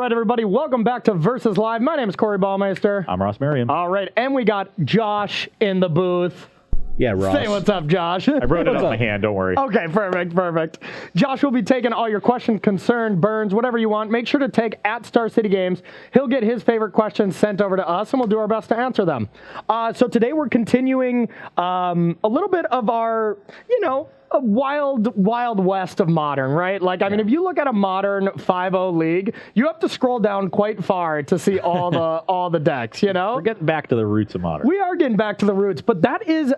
right, everybody, welcome back to Versus Live. My name is Corey Baumeister. I'm Ross Merriam. All right, and we got Josh in the booth. Yeah, Ross. Say what's up, Josh. I wrote it on my hand, don't worry. Okay, perfect. Josh will be taking all your questions, concern, burns, whatever you want. Make sure to take at Star City Games. He'll get his favorite questions sent over to us, and we'll do our best to answer them. So today we're continuing a little bit of our, a wild west of Modern, right? Like, I mean, if you look at a Modern 5.0 league, you have to scroll down quite far to see all the decks, We're getting back to the roots of Modern. We are getting back to the roots, but that is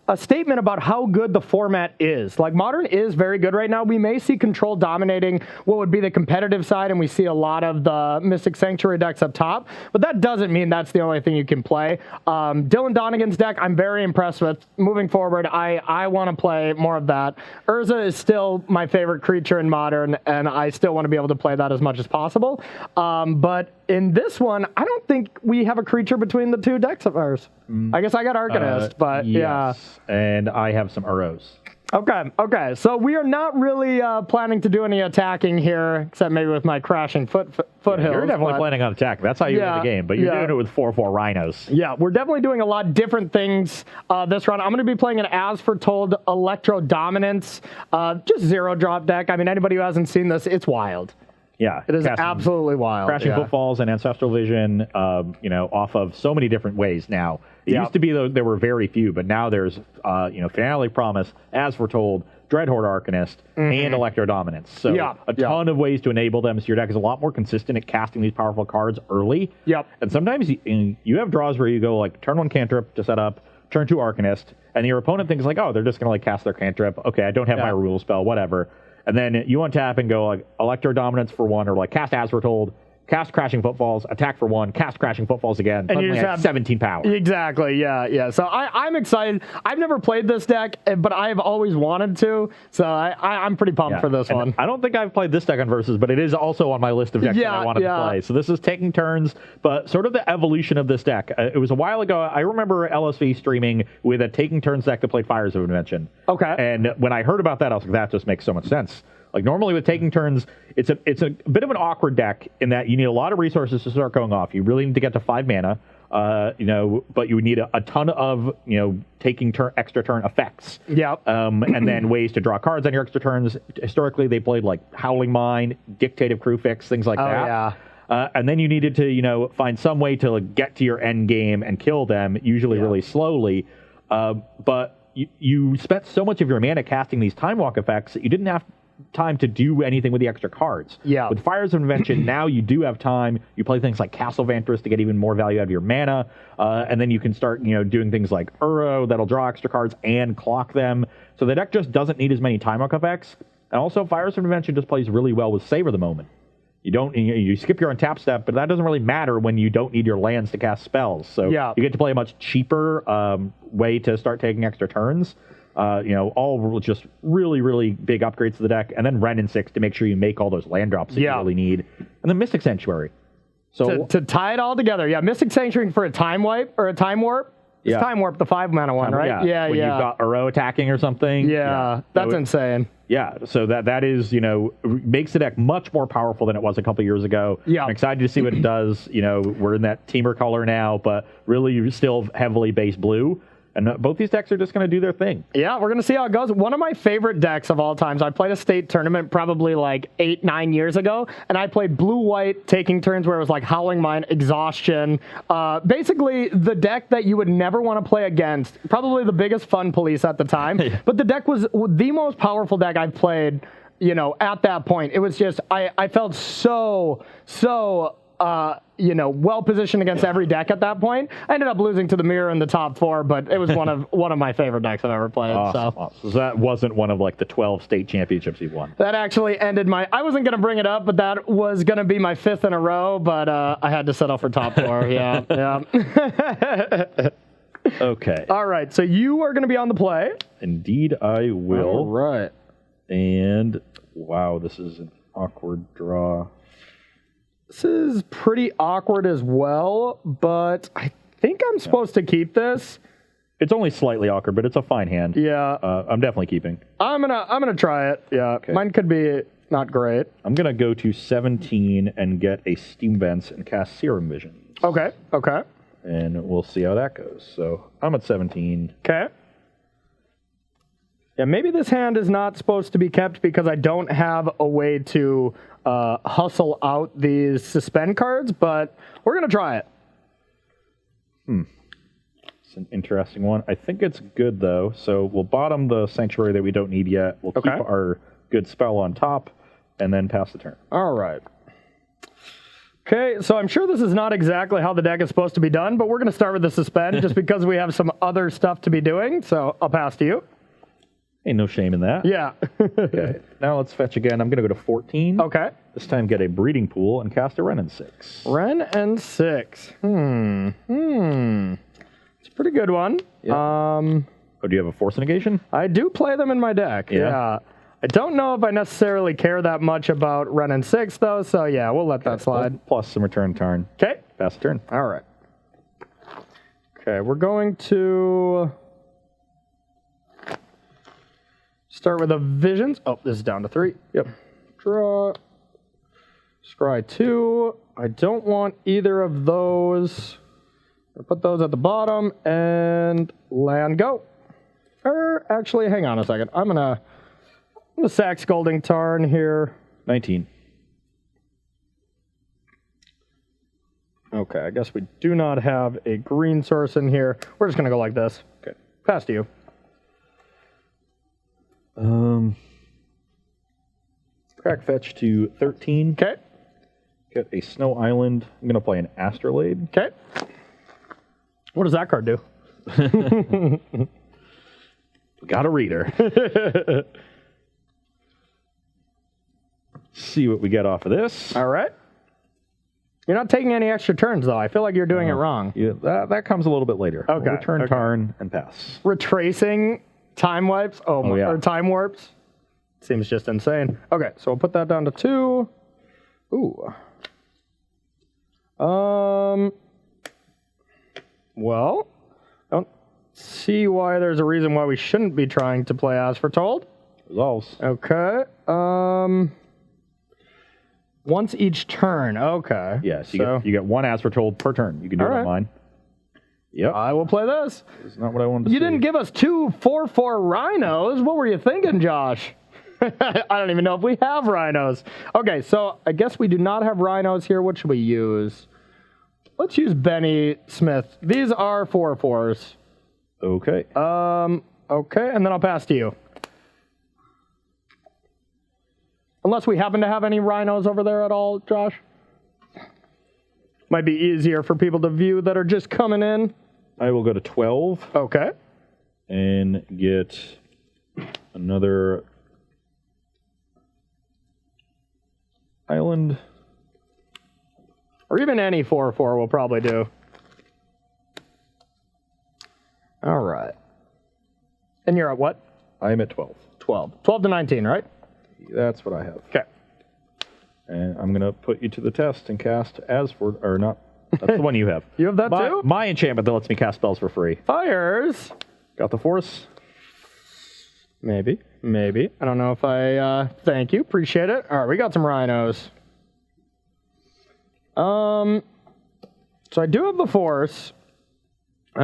a statement about how good the format is. Like, Modern is very good right now. We may see Control dominating what would be the competitive side, and we see a lot of the Mystic Sanctuary decks up top, but that doesn't mean that's the only thing you can play. Dylan Donegan's deck, I'm very impressed with. Moving forward, I want to play more of that. Urza is still my favorite creature in Modern, and I still want to be able to play that as much as possible. But in this one, I don't think we have a creature between the two decks of ours. I guess I got Arcanist, but yes. yeah. And I have some Uros. Okay. So we are not really planning to do any attacking here, except maybe with my crashing foothills. You're definitely planning on attack. That's how you win the game, but you're doing it with 4/4 Rhinos. Yeah, we're definitely doing a lot of different things this round. I'm going to be playing an As Foretold Electro Dominance, just zero drop deck. I mean, anybody who hasn't seen this, it's wild. Yeah, it is absolutely wild. Crashing Footfalls and Ancestral Vision, off of so many different ways now. It used to be there were very few, but now there's, Finale Promise, As Foretold, Dreadhorde Arcanist, and Electro Dominance. So a ton of ways to enable them, so your deck is a lot more consistent at casting these powerful cards early. Yep. And sometimes you have draws where you go like turn 1 cantrip to set up, turn 2 Arcanist, and your opponent thinks like, oh, they're just going to cast their cantrip. Okay, I don't have my rule spell, whatever. And then you untap and go like Electro Dominance for 1, or like cast As Foretold, cast Crashing Footfalls, attack for 1, cast Crashing Footfalls again. And you just have 17 power. Exactly, yeah. So I'm excited. I've never played this deck, but I've always wanted to. So I'm pretty pumped for this one. I don't think I've played this deck on Versus, but it is also on my list of decks that I wanted to play. So this is taking turns, but sort of the evolution of this deck. It was a while ago. I remember LSV streaming with a taking turns deck that played Fires of Invention. Okay. And when I heard about that, I was like, that just makes so much sense. Like normally with taking turns, it's a bit of an awkward deck in that you need a lot of resources to start going off. You really need to get to 5 mana, but you would need a ton of taking extra turn effects. Yeah. And then ways to draw cards on your extra turns. Historically, they played like Howling Mine, Dictative Crew Fix, things like that. Yeah. And then you needed to find some way to get to your end game and kill them, usually really slowly. But you spent so much of your mana casting these Time Walk effects that you didn't have time to do anything with the extra cards. Yeah. With Fires of Invention, now you do have time. You play things like Castle Vantress to get even more value out of your mana, and then you can start, doing things like Uro that'll draw extra cards and clock them. So the deck just doesn't need as many Time Walk effects. And also, Fires of Invention just plays really well with Savor the Moment. You skip your untap step, but that doesn't really matter when you don't need your lands to cast spells. So you get to play a much cheaper way to start taking extra turns. All just really, really big upgrades to the deck, and then Wrenn and 6 to make sure you make all those land drops that you really need, and then Mystic Sanctuary. So to tie it all together, Mystic Sanctuary for a time wipe or a time warp. It's time warp, the 5 mana one, right? Yeah. When you've got Uro attacking or something. Yeah. That's insane. Yeah, so that is, makes the deck much more powerful than it was a couple years ago. Yeah. I'm excited to see what it does. We're in that Teamer color now, but really still heavily base blue. And both these decks are just going to do their thing. Yeah, we're going to see how it goes. One of my favorite decks of all times, I played a state tournament probably like 8-9 years ago, and I played blue-white taking turns where it was like Howling Mine, Exhaustion. Basically, the deck that you would never want to play against. Probably the biggest fun police at the time. But the deck was the most powerful deck I've played, at that point. It was just, I felt so well positioned against every deck at that point. I ended up losing to the Mirror in the top 4, but it was one of my favorite decks I've ever played. Awesome. So that wasn't one of like the 12 state championships you've won. That actually ended I wasn't going to bring it up, but that was going to be my 5th in a row, but I had to settle for top 4. Yeah. Okay. All right. So you are going to be on the play. Indeed, I will. All right. And wow, this is an awkward draw. This is pretty awkward as well, but I think I'm supposed to keep this. It's only slightly awkward, but it's a fine hand. Yeah. I'm definitely keeping. I'm gonna try it. Yeah. Okay. Mine could be Not great. I'm going to go to 17 and get a Steam Vents and cast Serum Visions. Okay. Okay. And we'll see how that goes. So I'm at 17. Okay. Yeah, maybe this hand is not supposed to be kept because I don't have a way to hustle out these suspend cards, but we're going to try it. It's an interesting one. I think it's good, though. So we'll bottom the Sanctuary that we don't need yet. We'll keep our good spell on top, and then pass the turn. All right. Okay, so I'm sure this is not exactly how the deck is supposed to be done, but we're going to start with the suspend just because we have some other stuff to be doing, so I'll pass to you. Ain't no shame in that. Yeah. Okay. Now let's fetch again. I'm going to go to 14. Okay. This time get a Breeding Pool and cast a Wrenn and 6. Wrenn and 6. It's a pretty good one. Yep. Oh, do you have a Force Negation? I do play them in my deck. Yeah. I don't know if I necessarily care that much about Wrenn and 6, though, so yeah, we'll let that slide. Plus some return turn. Okay. Pass the turn. All right. Okay, we're going to start with a Visions. Oh, this is down to 3. Yep. Draw. Scry 2. I don't want either of those. I'll put those at the bottom and land go. Or actually, hang on a second. I'm gonna sack Scalding Tarn here. 19. Okay, I guess we do not have a green source in here. We're just gonna go like this. Okay, pass to you. Crack fetch to 13. Okay. Get a Snow Island. I'm going to play an Astrolabe. Okay. What does that card do? Got a reader. See what we get off of this. All right. You're not taking any extra turns, though. I feel like you're doing it wrong. Yeah, that comes a little bit later. Okay. We'll return Tarn and pass. Retracing time wipes? Oh yeah. Or time warps? Seems just insane. Okay, so we'll put that down to 2. Ooh. Well, I don't see why there's a reason why we shouldn't be trying to play As Foretold. Resolves. Okay. Once each turn. Okay. Yes, So you get 1 As Foretold per turn. You can do it All right. on mine. Yep. I will play this. It's not what I wanted to You see. didn't give us 2 4/4 rhinos. What were you thinking, Josh? I don't even know if we have rhinos. Okay, so I guess we do not have rhinos here. What should we use? Let's use Benny Smith. These are 4/4s. Okay. Okay, and then I'll pass to you. Unless we happen to have any rhinos over there at all, Josh. Might be easier for people to view that are just coming in. I will go to 12 Okay. and get another island. Or even any 4/4 will probably do. All right. And you're at what? I'm at 12. 12. 12 to 19, right? That's what I have. Okay. And I'm going to put you to the test and cast As for, or not. That's the one you have. You have that too? My enchantment that lets me cast spells for free. Fires. Got the Force? Maybe. Maybe. I don't know if I, thank you. Appreciate it. All right, we got some rhinos. So I do have the Force.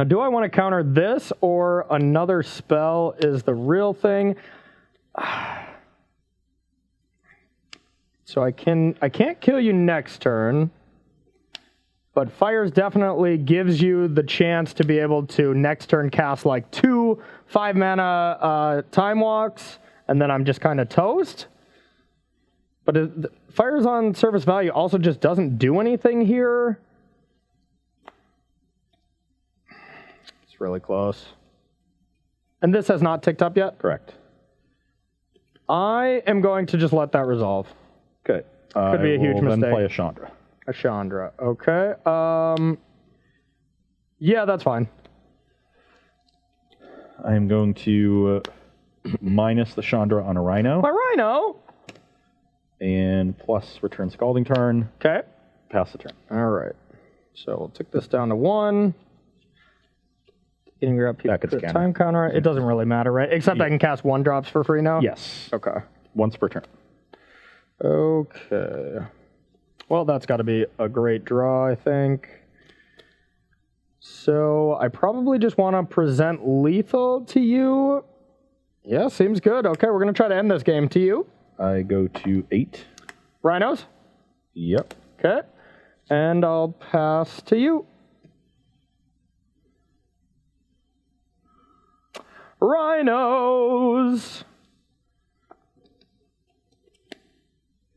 Do I want to counter this or another spell is the real thing? So I can't kill you next turn, but Fires definitely gives you the chance to be able to next turn cast like 2 5-mana Time Walks, and then I'm just kind of toast. But Fires on surface value also just doesn't do anything here. It's really close. And this has not ticked up yet? Correct. I am going to just let that resolve. Okay. Could be a huge then mistake. play a Chandra. A Chandra. Okay. Yeah, that's fine. I am going to minus the Chandra on a Rhino. My Rhino. And plus return Scalding Tarn. Okay. Pass the turn. All right. So we'll take this down to 1. Getting your up That gets countered. time counter. It doesn't really matter, right? Except I can cast 1 drops for free now? Yes. Okay. Once per turn. Okay. Well, that's got to be a great draw, I think. So I probably just want to present lethal to you. Yeah, seems good. Okay, we're going to try to end this game to you. I go to 8. Rhinos? Yep. Okay. And I'll pass to you. Rhinos!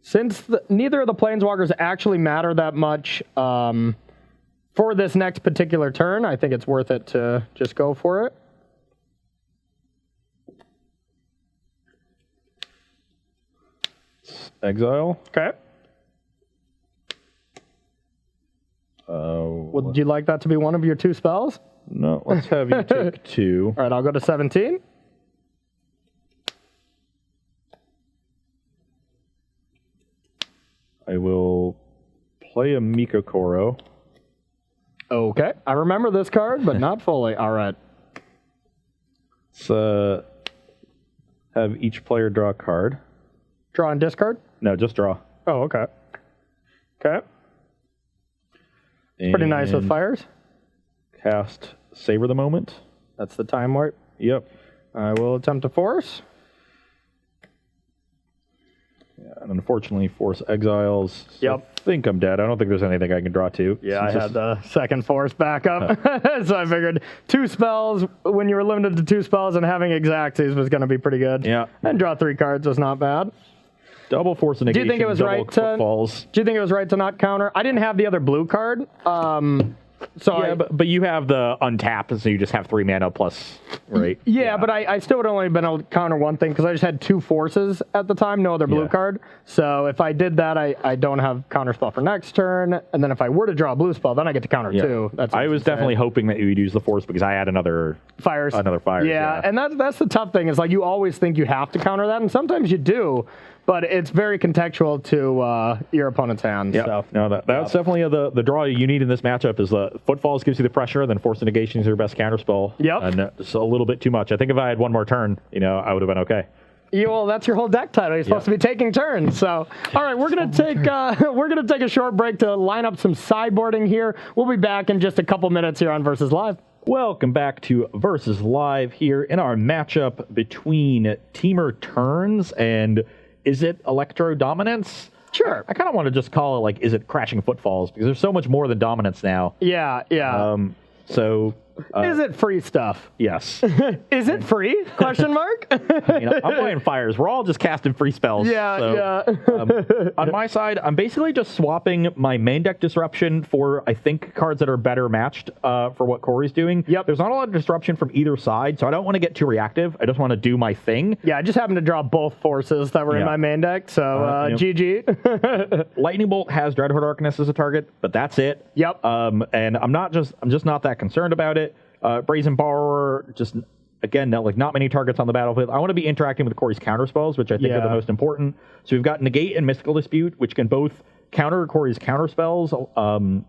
Since neither of the planeswalkers actually matter that much for this next particular turn, I think it's worth it to just go for it. Exile. Okay. Would you like that to be one of your 2 spells? No, let's have you take 2. All right, I'll go to 17. I will play a Mikokoro. Okay, I remember this card, but not fully. All right. Let's have each player draw a card. Draw and discard? No, just draw. Oh, okay. Okay. Pretty nice with fires. Cast Savor the Moment. That's the time warp. Yep. I will attempt to force. Yeah, and unfortunately, force exiles. So Yep. I think I'm dead. I don't think there's anything I can draw to. Yeah, I had the second force backup. So I figured 2 spells, when you were limited to 2 spells and having Exactsies was going to be pretty good. Yeah. And draw 3 cards was not bad. Double force and Do negation. you think it was double right to? footfalls. Do you think it was right to not counter? I didn't have the other blue card. So Yeah, but you have the untap, so you just have 3 mana plus, right? Yeah, but I still would only been able to counter one thing because I just had 2 forces at the time, no other blue Yeah. card. So if I did that, I don't have counter spell for next turn. And then if I were to draw a blue spell, then I get to counter 2. I was definitely hoping that you would use the force because I had another fires. fires. Yeah, and that's the tough thing is like you always think you have to counter that, and sometimes you do, but it's very contextual to your opponent's hand. Yeah, So. no, that's definitely the draw you need in this matchup is the Footfalls gives you the pressure, then Force of Negation is your best counterspell. Yep. And it's a little bit too much. I think if I had one more turn, I would have been okay. Yeah, well, that's your whole deck title. You're supposed to be taking turns. So, all right, we're gonna take a short break to line up some sideboarding here. We'll be back in just a couple minutes here on Versus Live. Welcome back to Versus Live here in our matchup between Teamer Turns and is it Electro Dominance? Sure. I kind of want to just call it like, is it Crashing Footfalls? Because there's so much more than Dominance now. Yeah. Is it free stuff? Yes. Is it free? Question mark. I'm playing fires. We're all just casting free spells. Yeah. On my side, I'm basically just swapping my main deck disruption for, I think, cards that are better matched for what Corey's doing. Yep. There's not a lot of disruption from either side, so I don't want to get too reactive. I just want to do my thing. Yeah, I just happened to draw both forces that were in my main deck, so GG. Lightning Bolt has Dreadhorde Arcanist as a target, but that's it. Yep. And I'm just not that concerned about it. Brazen Borrower, just again, not many targets on the battlefield. I want to be interacting with Corey's counter spells, which I think are the most important. So we've got Negate and Mystical Dispute, which can both counter Corey's counter spells, and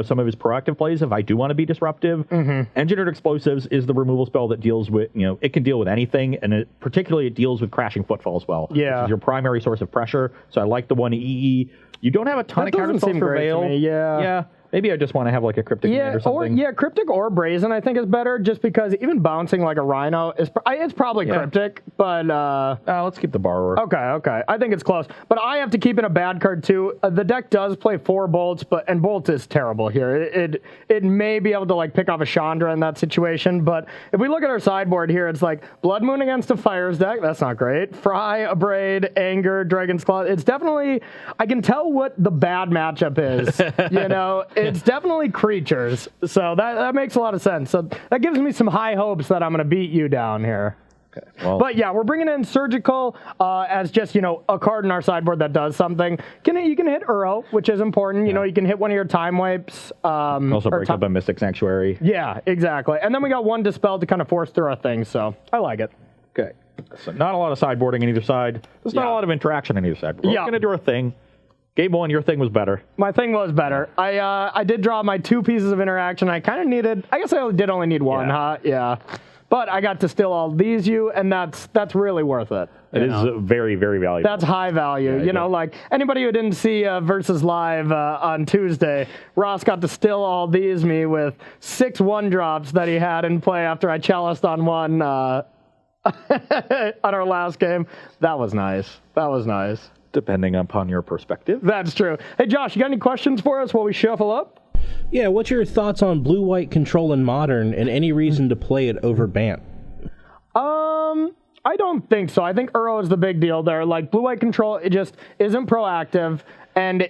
some of his proactive plays if I do want to be disruptive. Engineered Explosives is the removal spell that deals with it can deal with anything, and particularly it deals with Crashing Footfall as well. Yeah, which is your primary source of pressure. So I like the one EE. You don't have a ton of counter spells for Veil. Yeah. Maybe I just want to have like a Cryptic Command or something. Cryptic or Brazen I think is better, just because even bouncing like a Rhino is it's probably Cryptic, but let's keep the Borrower. Okay. I think it's close, but I have to keep in a bad card too. The deck does play 4 bolts, and Bolt is terrible here. It may be able to like pick off a Chandra in that situation, but if we look at our sideboard here, it's like Blood Moon against a Fires deck. That's not great. Fry, Abrade, Anger, Dragon's Claw. It's definitely, I can tell what the bad matchup is. It's definitely creatures, so that makes a lot of sense. So that gives me some high hopes that I'm going to beat you down here. Okay. Well, but yeah, we're bringing in Surgical as just a card in our sideboard that does something. You can hit Uro, which is important. You can hit one of your time wipes. Also break up a Mystic Sanctuary. Yeah, exactly. And then we got one Dispel to kind of force through our thing. So I like it. Okay. So not a lot of sideboarding on either side. There's not a lot of interaction on either side. We're going to do our thing. Game 1, your thing was better. My thing was better. I did draw my 2 pieces of interaction. I kind of needed. I guess I did only need one, huh? Yeah. But I got to still all these you, and that's really worth it. It is very, very valuable. That's high value. You know, like anybody who didn't see Versus Live on Tuesday, Ross got to still all these me with 6 1-drops that he had in play after I chaliced on one on our last game. That was nice. That was nice. Depending upon your perspective. That's true. Hey, Josh, you got any questions for us while we shuffle up? Yeah, what's your thoughts on blue-white control in Modern and any reason to play it over Bant? I don't think so. I think Uro is the big deal there. Like blue-white control, it just isn't proactive, and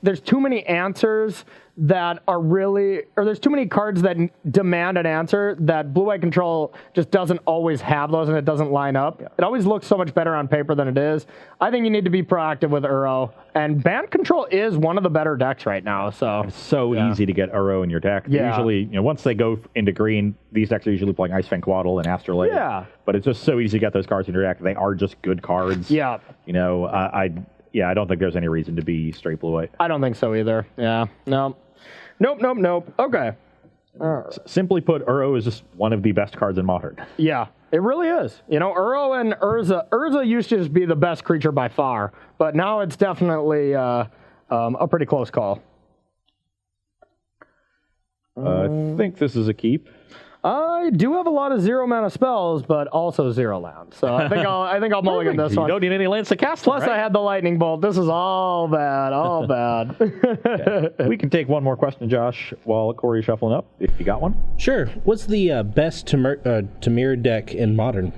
there's too many answers that are really, or there's too many cards that demand an answer that blue-white control just doesn't always have those, and it doesn't line up. Yeah. It always looks so much better on paper than it is. I think you need to be proactive with Uro, and Bant control is one of the better decks right now. So it's so easy to get Uro in your deck. Yeah. Usually, once they go into green, these decks are usually playing Ice Fang Quaddle and Astrolabe. Yeah. But it's just so easy to get those cards in your deck. They are just good cards. Yeah. I don't think there's any reason to be straight blue-white. I don't think so either. Yeah. No. Nope. Okay. Simply put, Uro is just one of the best cards in Modern. Yeah, it really is. Uro and Urza. Urza used to just be the best creature by far, but now it's definitely a pretty close call. I think this is a keep. I do have a lot of 0-mana spells, but also 0 land. So I think I'll mulligan this one. You don't need any lands to cast. Plus, right? I had the lightning bolt. This is all bad. All bad. Okay. We can take one more question, Josh, while Corey's shuffling up, if you got one. Sure. What's the best Temur deck in Modern?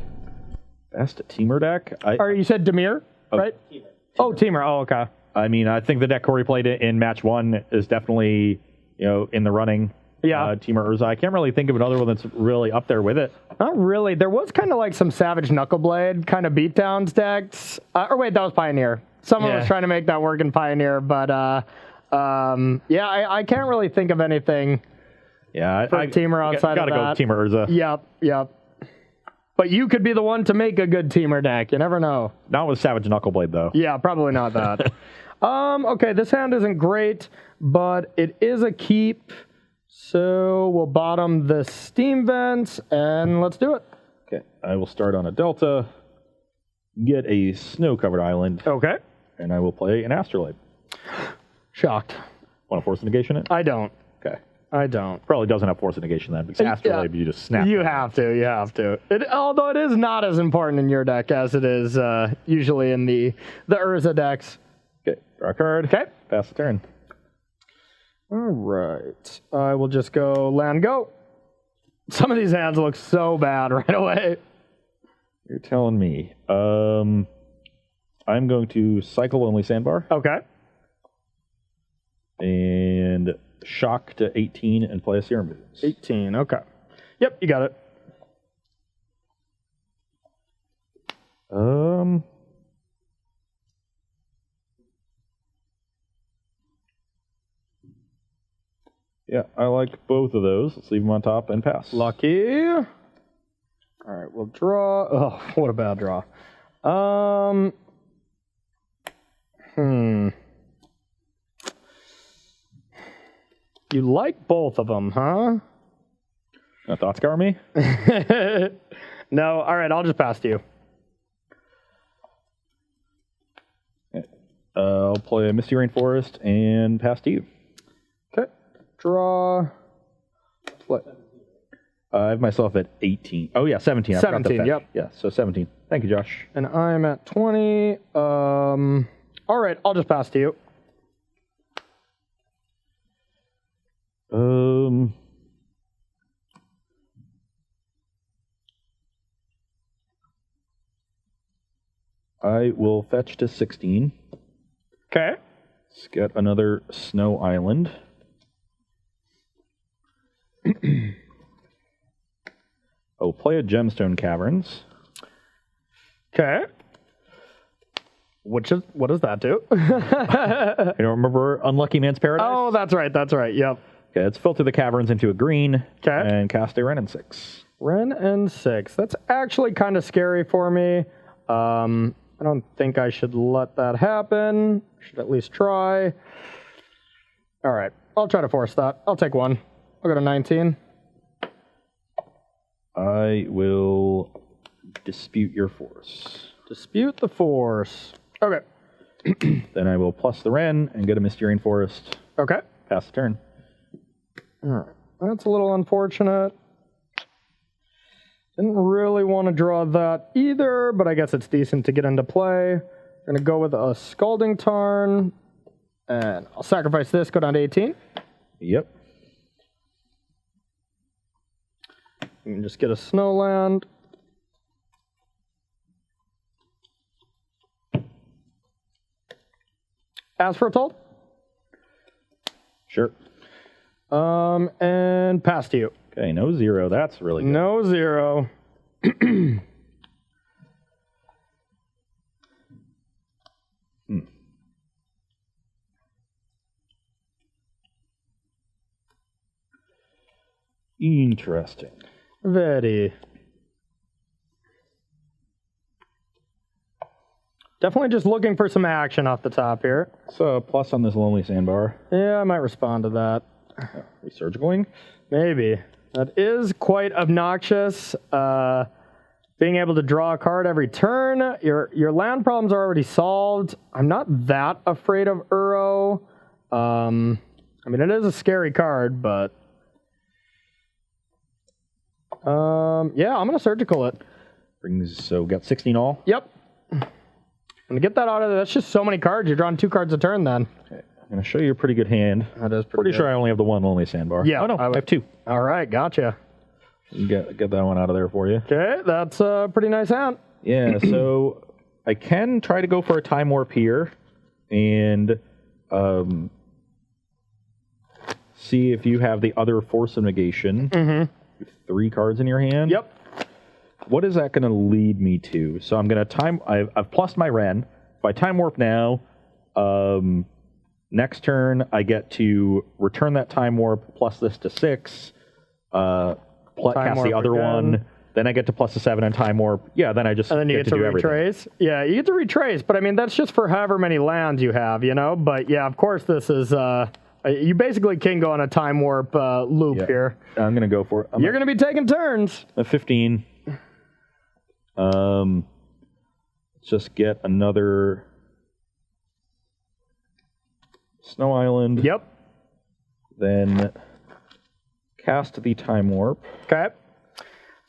Best Temur deck? You said Dimir, right? Temur. Oh, Temur. Oh, okay. I mean, I think the deck Corey played in match 1 is definitely, in the running. Yeah. Temur Urza. I can't really think of another one that's really up there with it. Not really. There was kind of like some Savage Knuckleblade kind of beatdowns decks. Or wait, that was Pioneer. Someone was trying to make that work in Pioneer, but I can't really think of anything for Temur outside of that. Gotta go Temur Urza. Yep. But you could be the one to make a good Temur deck. You never know. Not with Savage Knuckleblade, though. Yeah, probably not that. Okay, this hand isn't great, but it is a keep. So we'll bottom the steam vents, and let's do it. Okay, I will start on a Delta, get a snow-covered island. Okay. And I will play an Astrolabe. Shocked. Want to force a negation it? I don't. Okay. I don't. Probably doesn't have force a negation then, because Astrolabe, you just snap. You have to. Although it is not as important in your deck as it is usually in the Urza decks. Okay, draw a card. Okay. Pass the turn. All right. I will just go land go. Some of these hands look so bad right away. You're telling me. I'm going to cycle only Sandbar. Okay. And shock to 18 and play a Serum Boots. 18, okay. Yep, you got it. Yeah, I like both of those. Let's leave them on top and pass. Lucky. All right, we'll draw. Oh, what a bad draw. You like both of them, huh? Thoughts, scour me? No. All right, I'll just pass to you. I'll play a Misty Rainforest and pass to you. Okay. Draw. What? I have myself at 18. Oh, yeah, 17. 17, yep. Yeah, so 17. Thank you, Josh. And I'm at 20. All right, I'll just pass to you. I will fetch to 16. Okay. Let's get another Snow Island. I'll play a Gemstone Caverns. Okay. What does that do? You don't remember Unlucky Man's Paradise? Oh, that's right. Yep. Okay, let's filter the caverns into a green. Okay. And cast a Wrenn and 6. Wrenn and 6. That's actually kind of scary for me. I don't think I should let that happen. Should at least try. All right. I'll try to force that. I'll take one. I'll go to 19. I will dispute your force. Dispute the force. Okay. Then I will plus the Wren and get a Mysterian Forest. Okay. Pass the turn. All right. That's a little unfortunate. Didn't really want to draw that either, but I guess it's decent to get into play. Gonna go with a Scalding Tarn, and I'll sacrifice this, go down to 18. Yep. You can just get a Snowland. Ask for a toll. Sure. And pass to you. Okay, no 0. That's really good. No 0. Interesting. Very. Definitely just looking for some action off the top here. So plus on this Lonely Sandbar. Yeah, I might respond to that. Resurging. Maybe. That is quite obnoxious. Being able to draw a card every turn. Your land problems are already solved. I'm not that afraid of Uro. I mean, it is a scary card, but... yeah, I'm going to Surgical it. So got 16 all. Yep. I'm going to get that out of there. That's just so many cards. You're drawing 2 cards a turn then. Okay. I'm going to show you a pretty good hand. That is Pretty good. sure I only have the one Lonely Sandbar. Yeah, Oh, no, I have 2. All right, gotcha. Get that one out of there for you. Okay, that's a pretty nice hand. Yeah, so I can try to go for a Time Warp here and see if you have the other Force of Negation. Mm-hmm. 3 cards in your hand. Yep. What is that going to lead me to? So I'm going to I've plussed my Wren. If I Time Warp now, next turn I get to return that Time Warp, plus this to 6, cast the other again. one. Then I get to plus a 7 on Time Warp. Yeah, then I just And then you get to do everything. retrace. Yeah, you get to retrace, but I mean, that's just for however many lands you have, you know? But yeah, of course, this is, you basically can go on a Time Warp loop Yeah. here. I'm going to go for it. You're going to be taking turns. A 15. Let's just get another Snow Island. Yep. Then cast the Time Warp. Okay.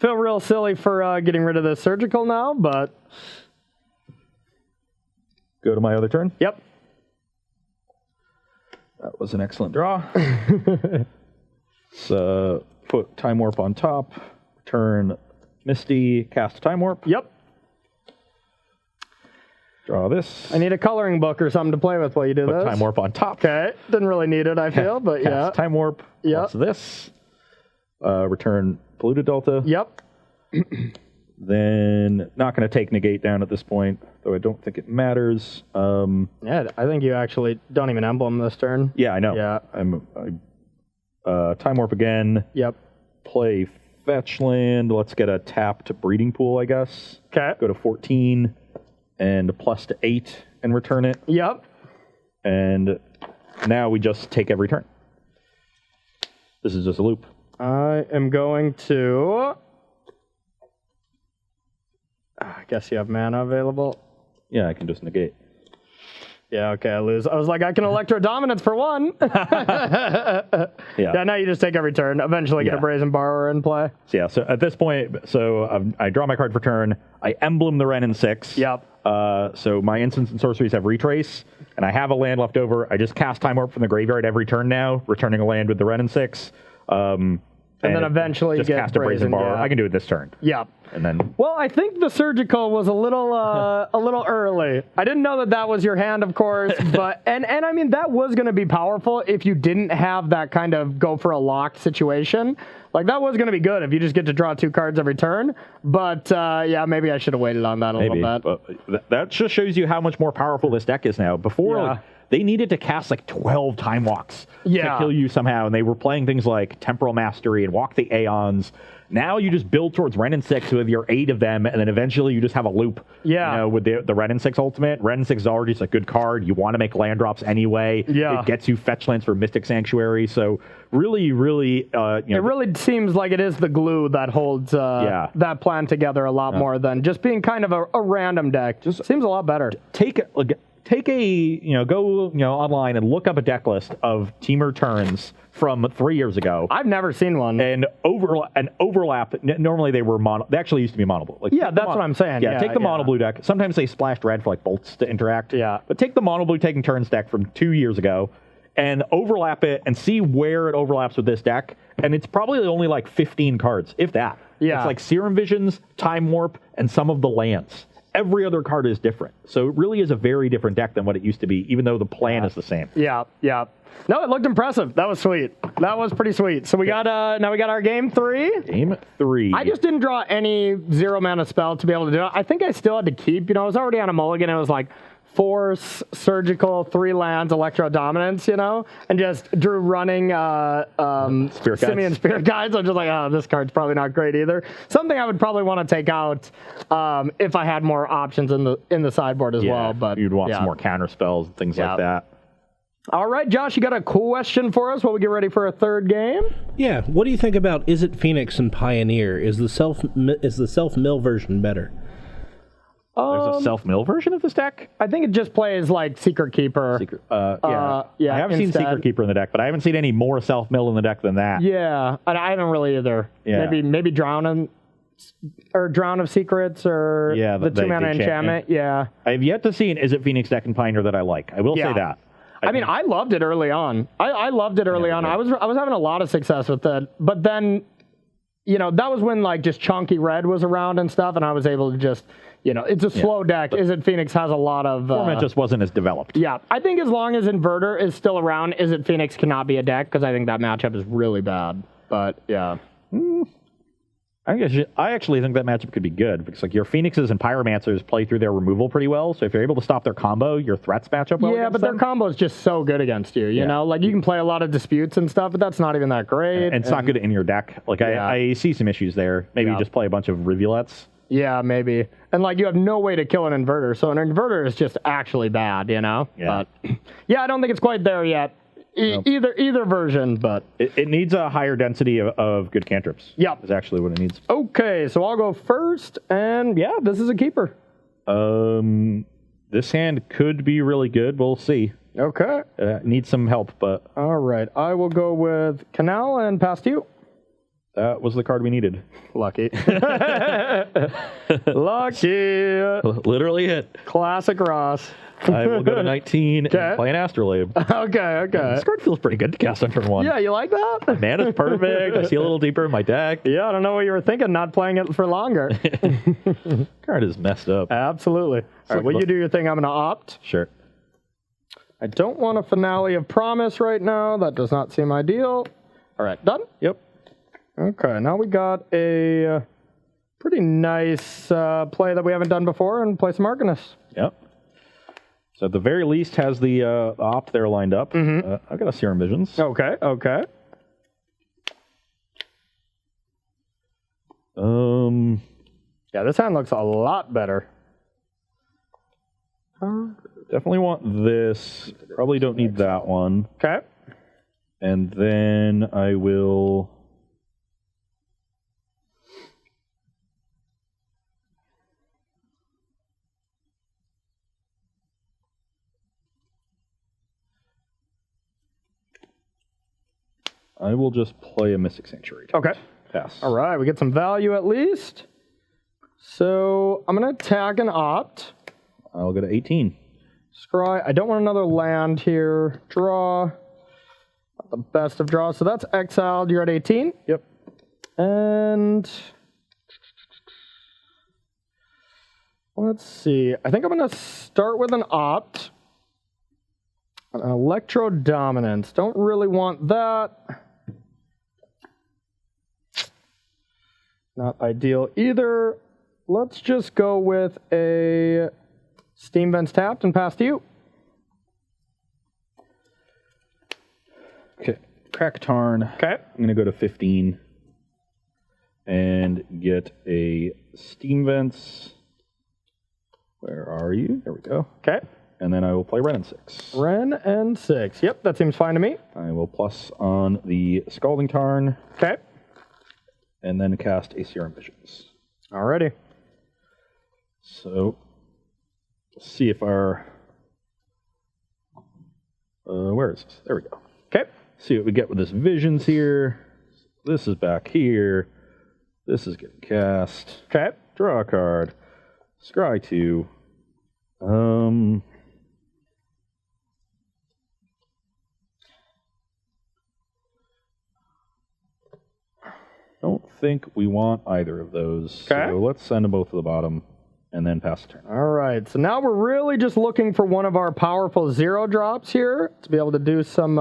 Feel real silly for getting rid of the Surgical now, but Go to my other turn. yep. That was an excellent draw. So put Time Warp on top. Turn Misty. Cast Time Warp. Yep. Draw this. I need a coloring book or something to play with while you do Put this. Time Warp on top. Okay. Didn't really need it, I feel, but Cast yeah. Time Warp. Yep. Plus this. Return Polluted Delta. Yep. Then not going to take Negate down at this point, though I don't think it matters. Yeah, I think you actually don't even emblem this turn. Yeah, I know. Yeah. I Time Warp again. Yep. Play Fetch Land. Let's get a tapped Breeding Pool, I guess. Okay. Go to 14 and a plus to 8 and return it. Yep. And now we just take every turn. This is just a loop. I am going to... I guess you have mana available. Yeah, I can just negate. Yeah, okay, I lose. I was like, I can Electro Dominance for one. Yeah. Yeah, now you just take every turn. Eventually get a Yeah. Brazen Borrower in play. So yeah, so at this point, I draw my card for turn. I emblem the Wren in 6. Yep. So my instants and sorceries have retrace, and I have a land left over. I just cast Time Warp from the graveyard every turn now, returning a land with the Wren in 6. And then eventually just you get cast a Brazen Borrower. yeah. I can do it this turn, Yep. and then Well, I think the Surgical was a little early. I didn't know that was your hand, of course, but and I mean that was going to be powerful if you didn't have that kind of go for a locked situation. Like that was going to be good if you just get to draw 2 cards every turn. But yeah, maybe I should have waited on that a maybe. little bit. But that just shows you how much more powerful this deck is now. Before, Yeah. like, they needed to cast like 12 Time Walks Yeah. to kill you somehow, and they were playing things like Temporal Mastery and Walk the Aeons, Now you just build towards Ren and 6 with your 8 of them, and then eventually you just have a loop. Yeah. You know, with the Ren and 6 ultimate. Ren and 6 is already just a good card. You want to make land drops anyway. Yeah. It gets you fetch lands for Mystic Sanctuary. So really, really, It really seems like it is the glue that holds that plan together a lot more than just being kind of a random deck. Just seems a lot better. take a go online and look up a deck list of Teamer turns from 3 years ago. I've never seen one. And overlap. Normally they were mono. They actually used to be mono blue. Like, Yeah, that's what I'm saying. Yeah, Yeah, take the yeah. mono blue deck. Sometimes they splashed red for like bolts to interact. Yeah. But take the mono blue taking turns deck from 2 years ago and overlap it and see where it overlaps with this deck. And it's probably only like 15 cards, if that. Yeah. It's like Serum Visions, Time Warp, and some of the lands. Every other card is different. So it really is a very different deck than what it used to be, even though the plan is the same. Yeah, yeah. No, it looked impressive. That was sweet. That was pretty sweet. So we got now we got our game 3. Game 3. I just didn't draw any 0 mana spell to be able to do it. I think I still had to keep. I was already on a mulligan. It was like Force, Surgical, 3 lands, Electro Dominance, and just drew running Spirit Guides. Simian Spirit Guides. I'm just like, oh, this card's probably not great either. Something I would probably want to take out if I had more options in the sideboard as well. But you'd want yeah. some more counter spells and things Yeah. like that. All right, Josh, you got a question for us while we get ready for a third game? Yeah. What do you think about Is It Phoenix and Pioneer? Is the self mill version better? There's a self-mill version of this deck? I think it just plays like Secret Keeper. Yeah. I have seen instead. Secret Keeper in the deck, but I haven't seen any more self-mill in the deck than that. Yeah, and I haven't really either. Yeah. Maybe Drown of Secrets or Yeah, the the 2 mana enchantment. Yeah. I have yet to see an Is It Phoenix deck in Pioneer that I like. I will Yeah. say that. I mean, I loved it early on. I loved it early on. I was having a lot of success with it, but then, that was when like just Chunky Red was around and stuff, and I was able to just, it's a slow deck. Is It Phoenix has a lot of Format just wasn't as developed. Yeah, I think as long as Inverter is still around, Is It Phoenix cannot be a deck because I think that matchup is really bad. But yeah. I actually think that matchup could be good because like your Phoenixes and Pyromancers play through their removal pretty well. So if you're able to stop their combo, your threats match up well. Yeah, against but their them. combo is just so good against you. You know, like you can play a lot of disputes and stuff, but that's not even that great. And it's not good in your deck. Like I see some issues there. Maybe you just play a bunch of Rivulets. Yeah, maybe. And like you have no way to kill an Inverter, so an Inverter is just actually bad. Yeah. But yeah, I don't think it's quite there yet. Either version, but It needs a higher density of good cantrips. Yep. Is actually what it needs. okay. So I'll go first, and yeah, this is a keeper. This hand could be really good. We'll see. Okay. It needs some help, but All right. I will go with Canal and pass to you. that was the card we needed. Lucky. Lucky. Literally it. Classic Ross. I will go to 19 Okay. and play an Astrolabe. Okay. This card feels pretty good to cast on turn 1. Yeah, you like that? Mana's perfect. I see a little deeper in my deck. Yeah, I don't know what you were thinking, not playing it for longer. Card is messed up. Absolutely. All right, well, you do your thing. I'm going to opt. Sure. I don't want a Finale of Promise right now. That does not seem ideal. All right, done? Yep. Okay, now we got a pretty nice play that we haven't done before and play some Arcanus. Yep. So at the very least has the opt there lined up. I've got a Serum Visions. Okay. Yeah, this hand looks a lot better. Definitely want this. Probably don't need that one. Okay. And then I will... just play a Mystic Sanctuary. Okay. Pass. All right, we get some value at least. So I'm going to attack and opt. I'll go to 18. Scry. I don't want another land here. Draw. Not the best of draws. So that's exiled. You're at 18. Yep. And let's see. I think I'm going to start with an opt. An Electro Dominance. Don't really want that. Not ideal either. Let's just go with a Steam Vents tapped and pass to you. Okay. Crack Tarn. Okay. I'm going to go to 15. and get a Steam Vents. Where are you? There we go. Okay. And then I will play Ren and 6. Ren and 6. Yep, that seems fine to me. I will plus on the Scalding Tarn, Okay. and then cast a Serum Visions. Alrighty. So, let's see if our... where is this? There we go. Okay. See what we get with this Visions here. This is back here. This is getting cast. Okay. Draw a card. Scry 2. Don't think we want either of those. Okay. So let's send them both to the bottom and then pass the turn. All right. So now we're really just looking for one of our powerful 0 drops here to be able to do some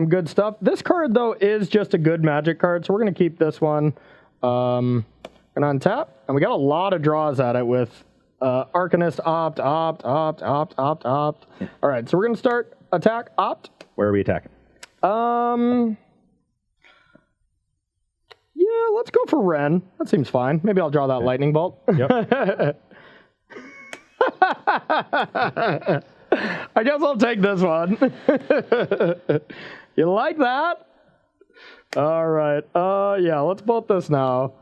good stuff. This card, though, is just a good Magic card, so we're going to keep this one. Gonna untap, and we got a lot of draws at it with Arcanist, opt. All right, so we're gonna start attack, opt. Where are we attacking? Yeah, let's go for Ren. That seems fine. Maybe I'll draw that lightning bolt. Yep. I guess I'll take this one. You like that? All right. Yeah, let's bolt this now.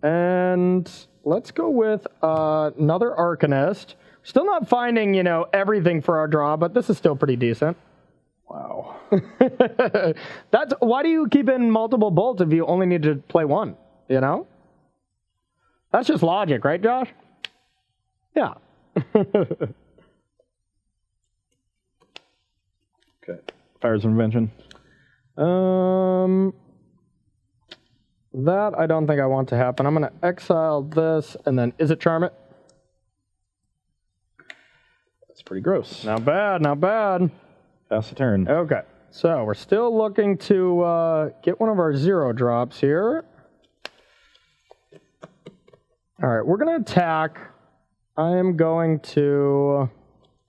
And let's go with another Arcanist. Still not finding, everything for our draw, but this is still pretty decent. Wow. That's why do you keep in multiple bolts if you only need to play one? That's just logic, right, Josh? Yeah. Okay. Fires of Invention. That I don't think I want to happen. I'm going to exile this, and then is it Charm It? That's pretty gross. Not bad, not bad. Pass the turn. Okay, so we're still looking to get one of our 0 drops here. All right, we're going to attack. I am going to...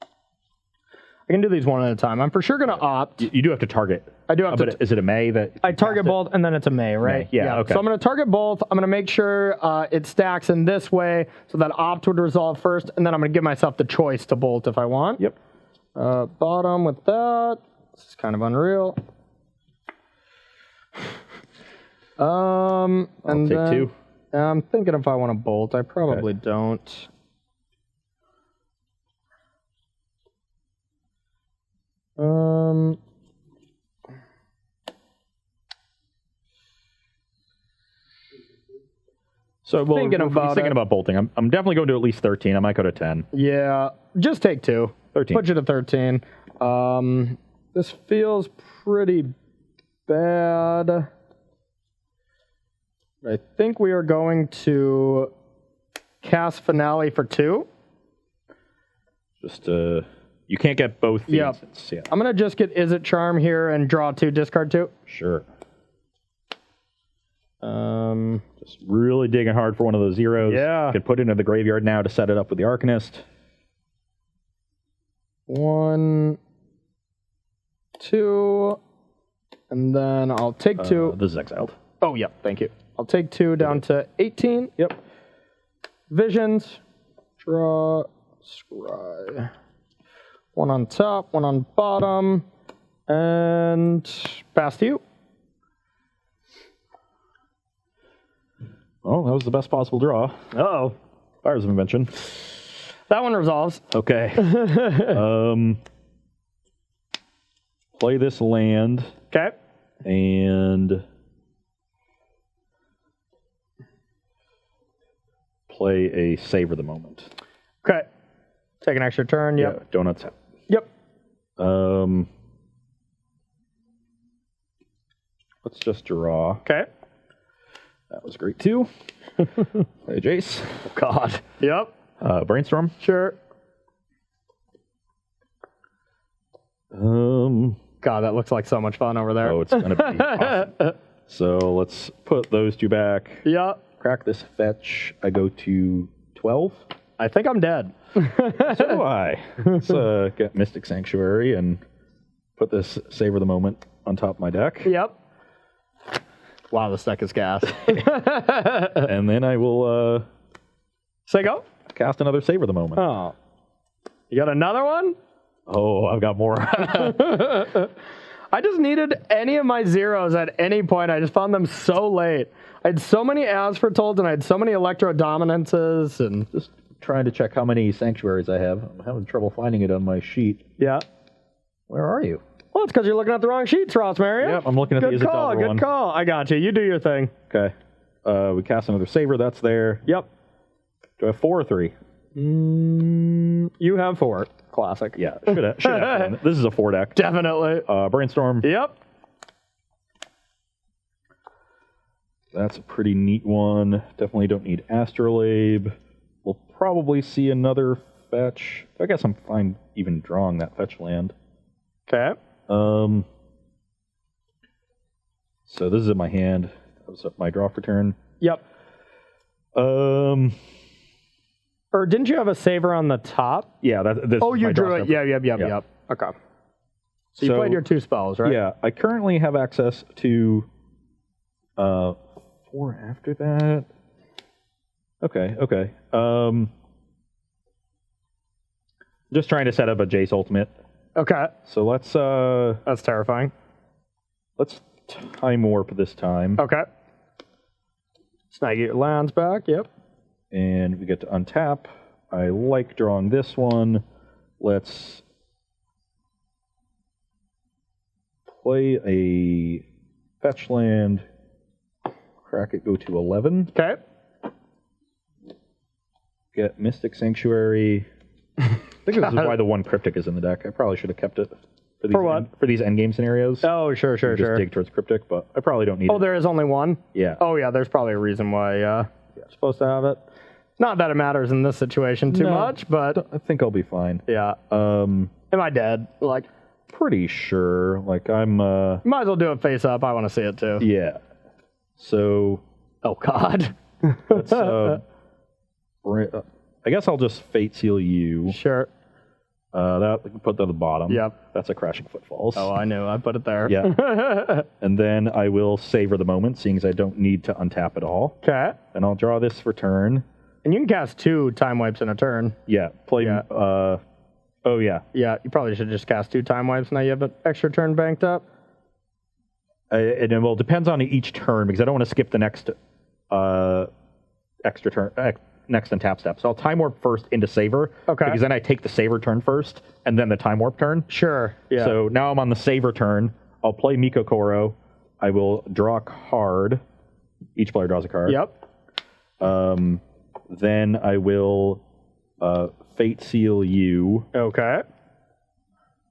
I can do these one at a time. I'm for sure going to opt. You do have to target. I do have to... But is it a May that... I target both, and then it's a May, right? May. Yeah, okay. So I'm going to target both. I'm going to make sure it stacks in this way so that opt would resolve first, and then I'm going to give myself the choice to bolt if I want. Yep. Bottom with that. This is kind of unreal. I'll take then, 2. I'm thinking if I want to bolt. I probably don't. So well, Thinking about thinking it. about bolting. I'm definitely going to at least 13. I might go to 10. Yeah, just take 2. 13. Put you to 13. This feels pretty bad. I think we are going to cast Finale for 2. Just you can't get both the Yep. instants. Yeah. I'm going to just get Is It Charm here and draw 2, discard 2. Sure. Just really digging hard for one of those 0s. Yeah. Could put it into the graveyard now to set it up with the Arcanist. 1, 2, and then I'll take 2. This is exiled. Oh, yeah, thank you. I'll take 2 down to 18. Yep. Visions. Draw. Scry. 1 on top, 1 on bottom. And pass to you. Oh, that was the best possible draw. Uh-oh. Fires of Invention. That one resolves. Okay. Play this land Okay. and play a Savor the Moment. Okay. Take an extra turn. Yep. Yeah, donuts. Yep. Let's just draw. Okay. That was great too. Play a Jace. Oh, God. Yep. Brainstorm. Sure. God, that looks like so much fun over there. Oh, it's gonna be awesome. So let's put those 2 back. Yep. Crack this fetch. I go to 12. I think I'm dead. So do I. Let's get Mystic Sanctuary and put this Savor the Moment on top of my deck. Yep. Wow, this deck is gas. And then I will Say go. cast another Savor the Moment. Oh. You got another one? Oh, I've got more. I just needed any of my zeros at any point. I just found them so late. I had so many Aspertolds and I had so many Electro Dominances and Just trying to check how many Sanctuaries I have. I'm having trouble finding it on my sheet. yeah. Where are you? Well, it's because you're looking at the wrong sheets, Ross Marion. Yep, I'm looking at good the Izzet call. Delver one. Good call. I got you. You do your thing. Okay. We cast another Savor. That's there. Yep. Do I have 4 or 3? You have 4. Classic. Yeah, should have one. This is a 4 deck. Definitely. Brainstorm. Yep. That's a pretty neat one. Definitely don't need Astrolabe. We'll probably see another fetch. I guess I'm fine even drawing that fetch land. Okay. So this is in my hand. That was my draw for turn. Yep. Or didn't you have a saver on the top? Yeah, this Oh, is you my draw drew it. step. Yep. Okay. So you played your 2 spells, right? Yeah, I currently have access to 4 after that. Okay. Just trying to set up a Jace Ultimate. Okay. So let's That's terrifying. Time Warp this time. Okay. Snag your lands back. Yep. And we get to untap. I like drawing this one. Let's play a fetch land. Crack it, go to 11. Okay. Get Mystic Sanctuary. I think this is why the 1 Cryptic is in the deck. I probably should have kept it for these, For what? For these endgame scenarios. Oh, sure. Just dig towards Cryptic, but I probably don't need Oh, it. there is only one? Yeah. Oh, yeah, there's probably a reason why you're supposed to have it. Not that it matters in this situation too No. much, but I think I'll be fine. yeah. Am I dead? Like, Pretty sure. Like, I'm, might as well do it face up. I want to see it too. yeah. So, Oh, God. let's, I guess I'll just Fate Seal you. Sure. That, put that at the bottom. Yep. That's a Crashing Footfalls. Oh, I knew. I put it there. Yeah. And then I will savor the moment, seeing as I don't need to untap at all. Okay. And I'll draw this for turn. And you can cast 2 time wipes in a turn. Yeah. Play, Yeah. oh yeah. Yeah, you probably should just cast 2 time wipes. Now you have an extra turn banked up. And it depends on each turn, because I don't want to skip the next extra turn, next untap step. So I'll Time Warp first into Savor. Okay. Because then I take the Savor turn first, and then the Time Warp turn. Sure. Yeah. So now I'm on the Savor turn. I'll play Miko Koro. I will draw a card. Each player draws a card. Yep. Then I will Fate Seal you. Okay.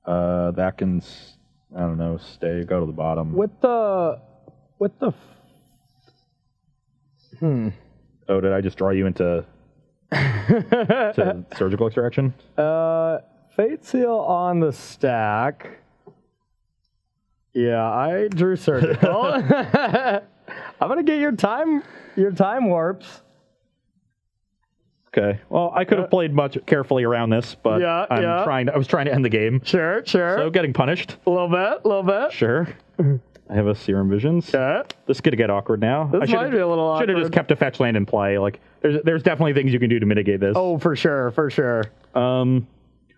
That can, I don't know, go to the bottom. With the Oh, did I just draw you into to surgical extraction? Fate Seal on the stack. Yeah, I drew surgical. I'm gonna get your time warps. Okay. Well, I could have played much carefully around this, but Yeah, yeah. I was trying to end the game. Sure. So getting punished. A little bit. Sure. I have a Serum Visions. Okay. This is gonna get awkward now. This might be a little Should have just awkward. kept a fetch land in play. Like, there's definitely things you can do to mitigate this. Oh, for sure.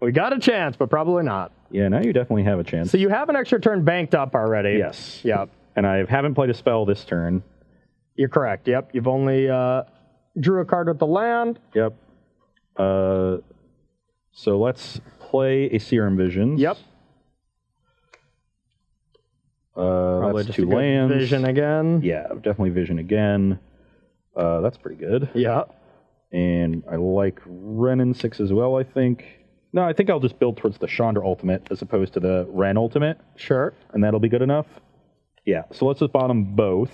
We got a chance, but probably not. Yeah. Now you definitely have a chance. So you have an extra turn banked up already. Yes. Yep. And I haven't played a spell this turn. You're correct. Yep. You've only drew a card with the land. Yep. So let's play a Serum Visions. Yep. Probably That's just 2 a good lands. Vision again. Yeah, definitely Vision again. That's pretty good. Yeah. And I like Ren 6 as well, I think. No, I think I'll just build towards the Chandra Ultimate as opposed to the Ren Ultimate, Sure. and that'll be good enough. Yeah, so let's just bottom both.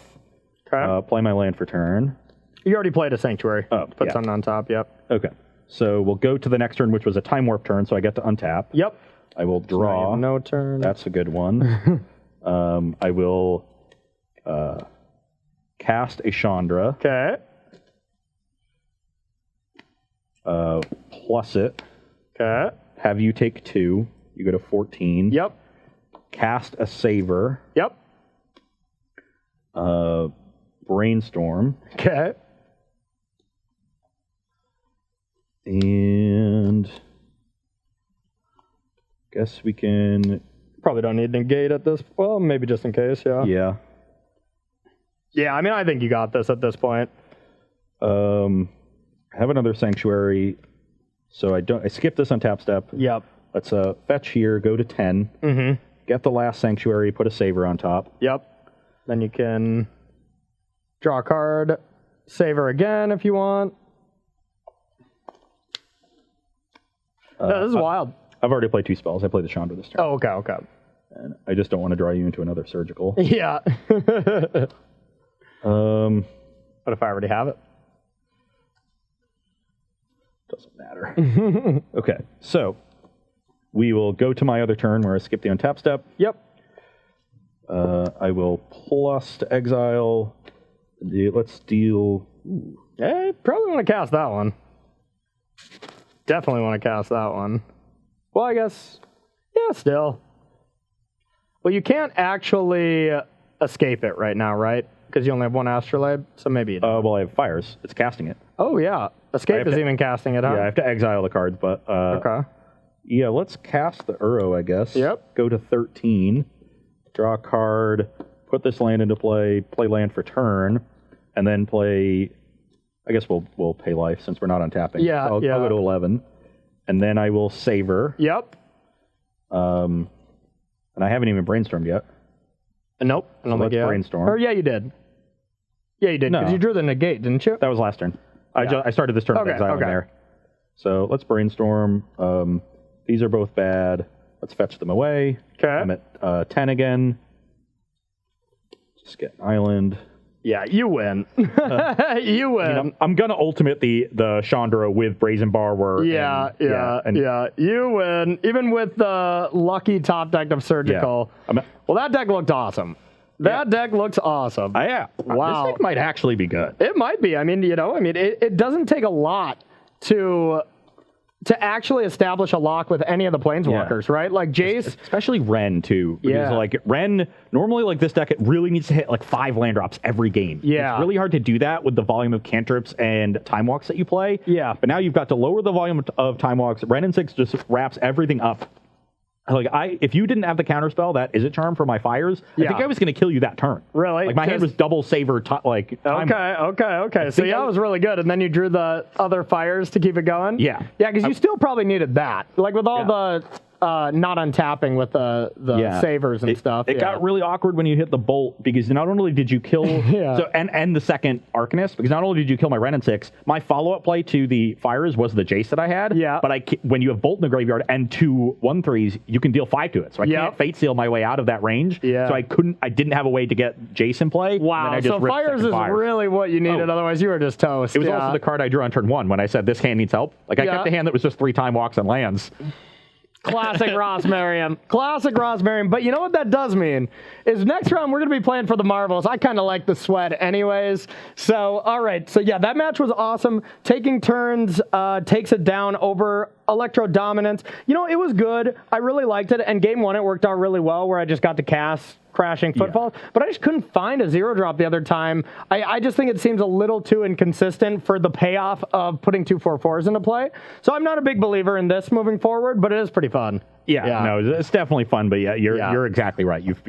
Okay. Play my land for turn. You already played a Sanctuary. Oh, Put yeah. something on top. Yep. Okay. So we'll go to the next turn, which was a Time Warp turn, so I get to untap. Yep. I will Now you draw. have no turn. That's a good one. I will cast a Chandra, Okay. plus it, Okay. have you take 2, you go to 14. Yep. Cast a Savor, Yep. Brainstorm. Okay. And guess we can. Probably don't need to negate at this. Well, maybe just in case. Yeah. Yeah. Yeah. I mean, I think you got this at this point. I have another Sanctuary, so I skip this on tap step. Yep. Let's fetch here, go to 10. Mm-hmm. Get the last Sanctuary, put a Saver on top. Yep. Then you can draw a card, Saver again if you want. This is wild. I've already played 2 spells. I played the Chandra this turn. Oh, okay, okay. And I just don't want to draw you into another Surgical. Yeah. Um, What if I already have it? Doesn't matter. Okay, so we will go to my other turn where I skip the untap step. Yep. I will plus to exile. Let's deal. Yeah, probably want to cast that one. Definitely want to cast that one. Well, I guess, yeah, still. Well, you can't actually escape it right now, right? Because you only have one Astrolabe, so maybe you don't. Well, I have fires. It's casting it. Oh, yeah. Escape is even casting it, huh? Yeah, I have to exile the cards, but Okay. yeah, let's cast the Uro, I guess. Yep. Go to 13, draw a card, put this land into play land for turn, and then play. I guess we'll pay life since we're not untapping. Yeah, So I'll go to 11, and then I will Savor. Yep. And I haven't even brainstormed yet. Nope. I don't think let's you have. brainstorm. Or yeah, you did. Yeah, you did. Because No. you drew the negate, didn't you? That was last turn. Yeah. I started this turn with Okay, exiling okay. there. So let's brainstorm. These are both bad. Let's fetch them away. Okay. I'm at 10 again. Just get an island. Yeah, you win. You win. I'm gonna ultimate the Chandra with Brazen Borrower. Yeah, and, you win. Even with the lucky top deck of Surgical. Yeah. Well, that deck looked awesome. That deck looks awesome. Yeah. Wow. This deck might actually be good. It might be. I mean, it doesn't take a lot to actually establish a lock with any of the Planeswalkers, right? Like Jace. Especially Ren, too. Because, Yeah. like, Ren, normally, like, this deck, it really needs to hit, like, 5 land drops every game. Yeah. It's really hard to do that with the volume of cantrips and time walks that you play. Yeah. But now you've got to lower the volume of time walks. Ren and 6 just wraps everything up. Like, if you didn't have the counterspell, that is a charm for my fires, I Yeah. think I was going to kill you that turn. Really? Like, my hand was double Saver, time. Okay. So yeah, it was really good. And then you drew the other fires to keep it going? Yeah. Yeah, because you still probably needed that. Like with all Yeah. the not untapping with the Yeah. savers and stuff. It got really awkward when you hit the bolt because not only did you kill Yeah. and the second Arcanist, because not only did you kill my Ren and 6, my follow-up play to the fires was the Jace that I had. Yeah. But when you have Bolt in the graveyard and 2 1/3s, you can deal 5 to it. So I Yep. can't Fate Seal my way out of that range. Yeah. So I didn't have a way to get Jace in play. and then Wow. I just So ripped fires second is fires. really what you needed. Oh. Otherwise, you were just toast. It was yeah. also the card I drew on turn 1 when I said this hand needs help. Like I Yeah. kept a hand that was just 3 time walks and lands. Classic Ross Merriam. Classic Ross Merriam. But you know what that does mean? Is next round we're going to be playing for the Marvels. I kind of like the sweat anyways. So, all right. So, yeah, that match was awesome. Taking turns takes it down over Electro Dominance. You know, it was good. I really liked it. And game 1, it worked out really well where I just got to cast Crashing Footfall. But I just couldn't find a 0-drop the other time. I just think it seems a little too inconsistent for the payoff of putting 2 4/4s into play. So I'm not a big believer in this moving forward, but it is pretty fun. Yeah, no, it's definitely fun, but yeah, you're exactly right. You've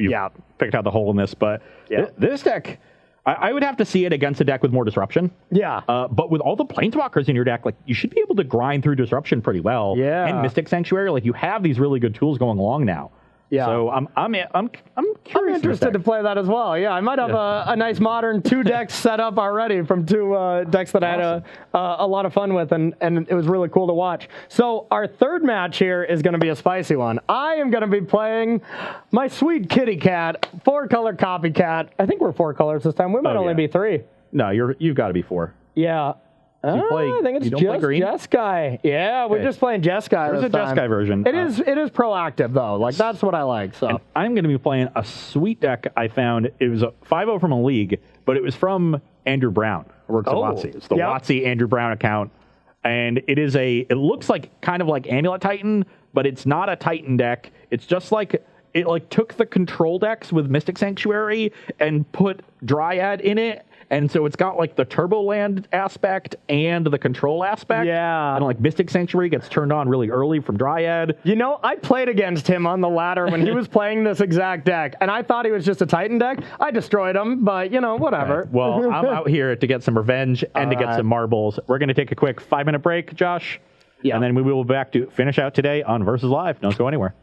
picked out the hole in this, but this deck, I would have to see it against a deck with more disruption. Yeah. But with all the Planeswalkers in your deck, like you should be able to grind through disruption pretty well. Yeah. And Mystic Sanctuary, like you have these really good tools going along now. Yeah. So I'm curious. I'm interested to play that as well. Yeah, I might have a nice modern 2 decks set up already from 2 decks that I had a lot of fun with, and it was really cool to watch. So our third match here is going to be a spicy one. I am going to be playing my sweet kitty cat, 4-color copycat. I think we're 4 colors this time. We might only be 3. No, you've got to be 4. Yeah. I think it's you don't play just green? Jeskai. Yeah, we're just playing Jeskai. There's a Jeskai version. It is proactive though. Like that's what I like. So I'm going to be playing a sweet deck I found. It was a 5-0 from a league, but it was from Andrew Brown, who works at WotC. It's the WotC Andrew Brown account. And it looks like kind of like Amulet Titan, but it's not a Titan deck. It's just like it like took the control decks with Mystic Sanctuary and put Dryad in it. And so it's got like the Turbo Land aspect and the control aspect. Yeah. And like Mystic Sanctuary gets turned on really early from Dryad. You know, I played against him on the ladder when he was playing this exact deck, and I thought he was just a Titan deck. I destroyed him, but, you know, whatever. Okay. Well, I'm out here to get some revenge and to get some marbles. We're going to take a quick 5-minute break, Josh. Yeah. And then we will be back to finish out today on Versus Live. Don't go anywhere.